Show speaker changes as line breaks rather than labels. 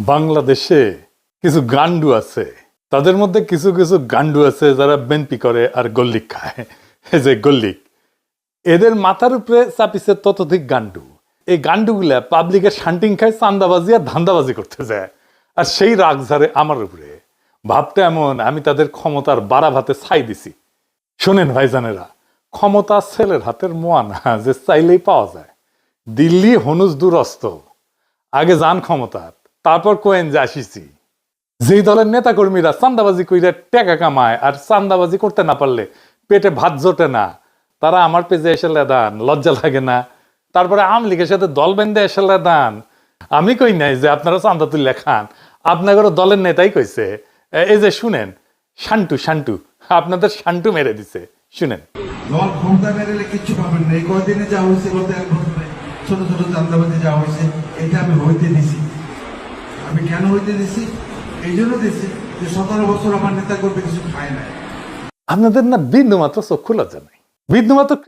বাংলাদেশে কিছু গান্ডু আছে, তাদের মধ্যে কিছু কিছু গান্ডু আছে যারা বেনপি করে আর গল্লিক খায়। এই যে গল্লিক, এদের মাথার উপরে চাপিছে ততোধিক গান্ডু। এই গান্ডুগুলা পাবলিকের শান্টিং খায়, চান্দাবাজি আর ধান্দাবাজি করতে যায়, আর সেই রাগ ঝাড়ে আমার উপরে। ভাবটা এমন, আমি তাদের ক্ষমতার বাড়া ভাতে ছাই দিছি। শোনেন ভাইজানেরা, ক্ষমতা ছেলের হাতের মোয়া না যে চাইলেই পাওয়া যায়। দিল্লি হনুজ দুরস্ত, আগে যান ক্ষমতা, তারপর কোয়েন যে আসিছি। যেই দলের নেতা কর্মীরা চান্দাবাজি কইরা টাকা কামায় আর চান্দাবাজি করতে না পারলে পেটে ভাত জোটে না, তারা আমার পেজে এসে লেদান, লজ্জা লাগে না? তারপরে আওয়ামী লীগের সাথে দল বেঁধে এসে লেদান। আমি কই নাই যে আপনারা চান্দা তুলে খান, আপনাদের দলের নেতাই কইছে। এই যে শুনেন, শান্টু শান্টু আপনাদের শান্টু মেরে দিছে, শুনেন।
দল ক্ষমতা মেরেলে কিচ্ছু পাবেন না। এই কয়দিনে যা হয়েছে, গত এক বছরে ছোট ছোট চান্দাবাজি যা হয়েছে, এটা আমি হইতে দিছি। আমি কেন হইতে দিছি? এই জন্য দিছি যে 17 বছর আমার নেতা করবে কিছু খায় নাই।
আপনাদের না বিন্দু মাত্র চক্ষু লজ্জা নাই, বিন্দু মাত্র